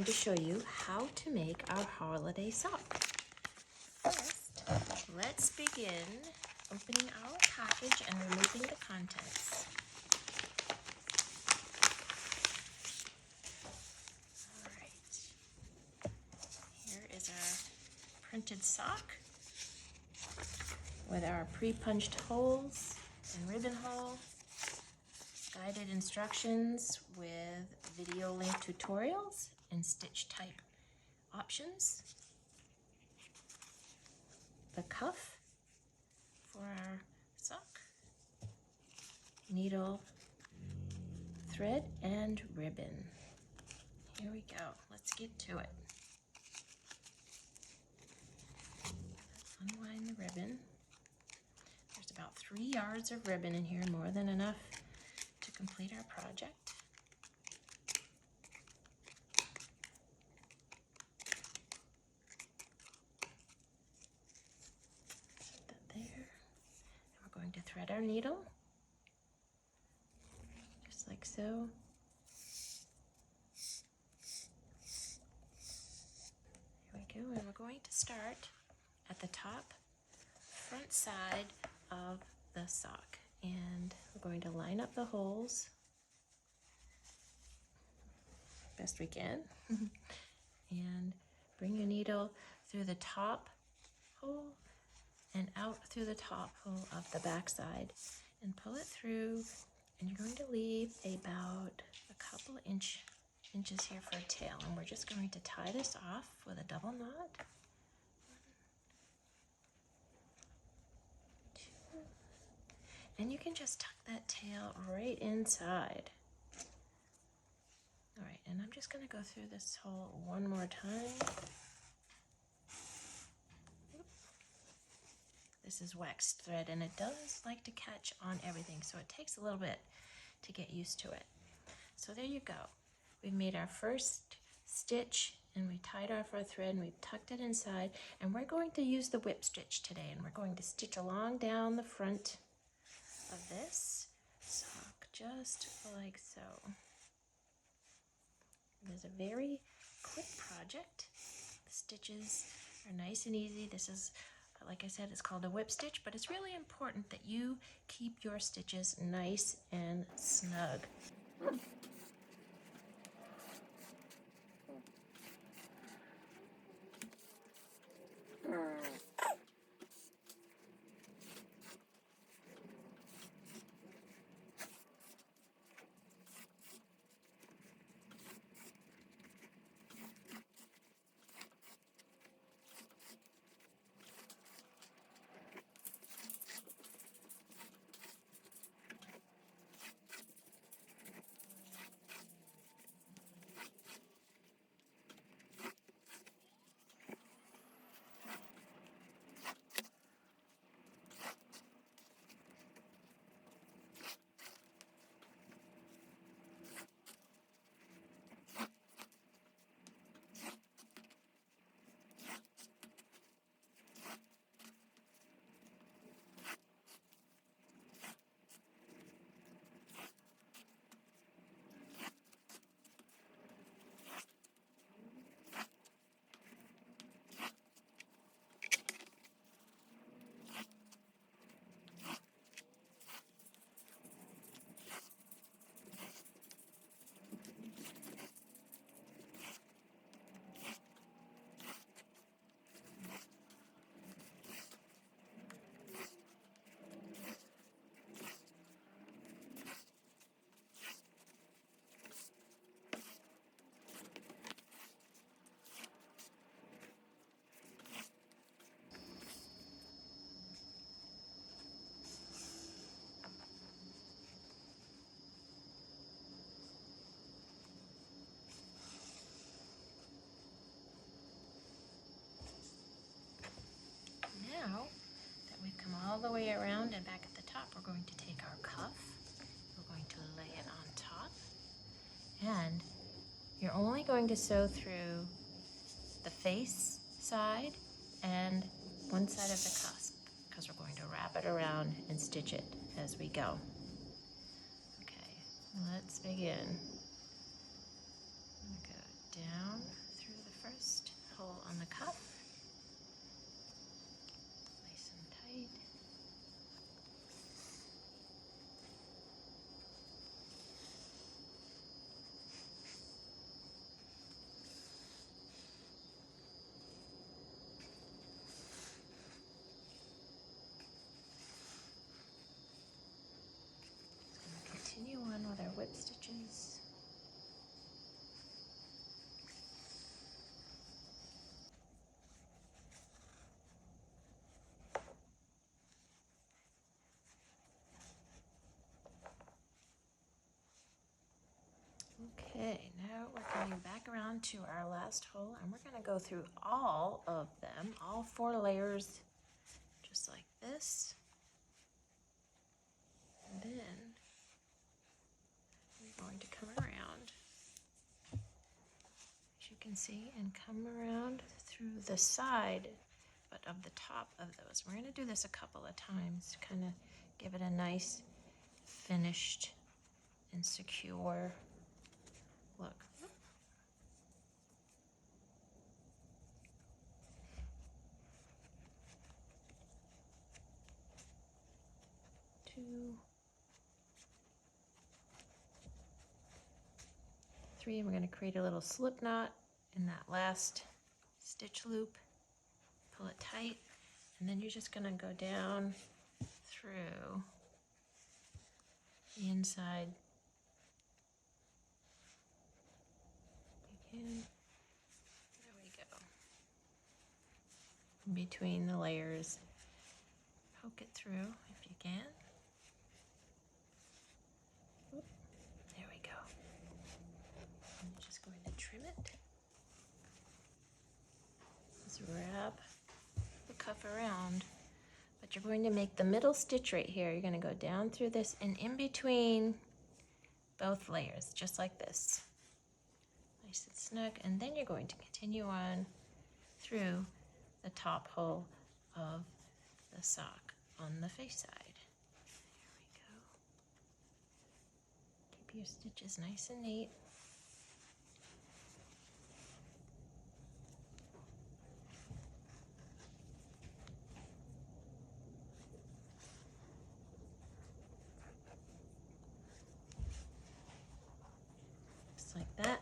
going to show you how to make our holiday sock. First, let's begin opening our package and removing the contents. All right, here is our printed sock with our pre-punched holes and ribbon hole, guided instructions with video link tutorials and stitch type options, the cuff for our sock, needle, thread, and ribbon. Here we go. Let's get to it. Unwind the ribbon. There's about 3 yards of ribbon in here, more than enough to complete our project. Set that there. And we're going to thread our needle, just like so. Here we go, and we're going to start at the top front side of the sock, and we're going to line up the holes best we can and bring your needle through the top hole and out through the top hole of the back side and pull it through, and you're going to leave about a couple inches here for a tail, and we're just going to tie this off with a double knot. And you can just tuck that tail right inside. All right, and I'm just going to go through this hole one more time. This is waxed thread, and it does like to catch on everything, so it takes a little bit to get used to it. So there you go. We've made our first stitch, and we tied off our thread, and we've tucked it inside, and we're going to use the whip stitch today, and we're going to stitch along down the front of this sock, just like so. It is a very quick project. The stitches are nice and easy. This is, like I said, it's called a whip stitch, but it's really important that you keep your stitches nice and snug. Now that we've come all the way around and back at the top, we're going to take our cuff, we're going to lay it on top, and you're only going to sew through the face side and one side of the cusp, because we're going to wrap it around and stitch it as we go. Okay, let's begin. Good. down through the first hole on the cup, nice and tight. Continue on with our whip stitches. Okay, now we're coming back around to our last hole, and we're going to go through all of them, all 4 layers, just like this. And then we're going to come around, as you can see, and come around through the side, but of the top of those. We're going to do this a couple of times, kind of give it a nice finished and secure look. Two, 3, and we're going to create a little slip knot in that last stitch loop. Pull it tight, and then you're just going to go down through the inside. Again, there we go. In between the layers, poke it through if you can. Oop, there we go. And you're just going to trim it. Just wrap the cuff around. But you're going to make the middle stitch right here. You're going to go down through this and in between both layers, just like this. Nice and snug. And then you're going to continue on through the top hole of the sock on the face side. There we go. Keep your stitches nice and neat. Just like that.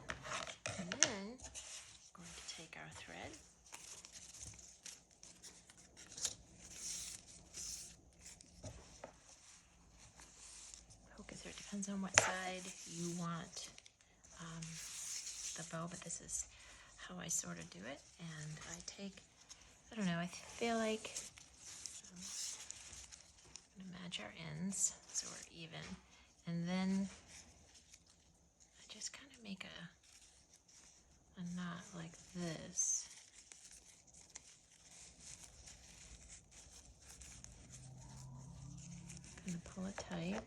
And then we're going to take our thread. Poke it through. It depends on what side you want the bow, but this is how I sort of do it. And I take, I don't know, I feel like I'm gonna match our ends so we're even, and then I just kind of make a knot like this. I'm gonna pull it tight.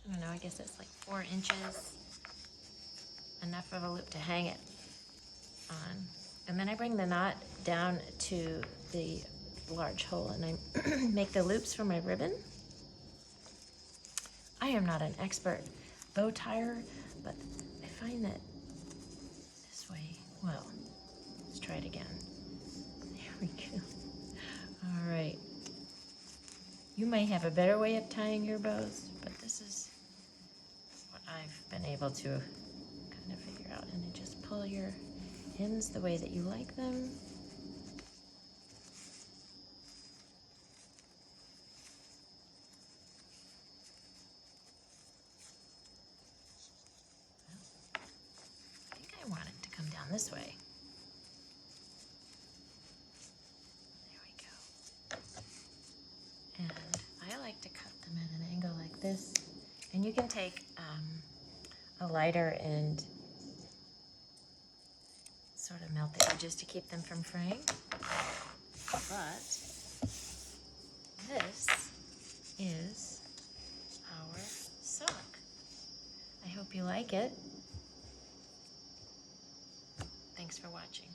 I don't know, I guess it's like 4 inches, enough of a loop to hang it on. And then I bring the knot down to the large hole and I make the loops for my ribbon. I am not an expert bow tire, but I find that this way, well, let's try it again. There we go. All right. You may have a better way of tying your bows, but this is what I've been able to kind of figure out. And then just pull your ends the way that you like them. I think I want it to come down this way. There we go. And I like to cut them at an angle like this. And you can take a lighter and sort of melt the edges to keep them from fraying. But this is our sock. I hope you like it. Thanks for watching.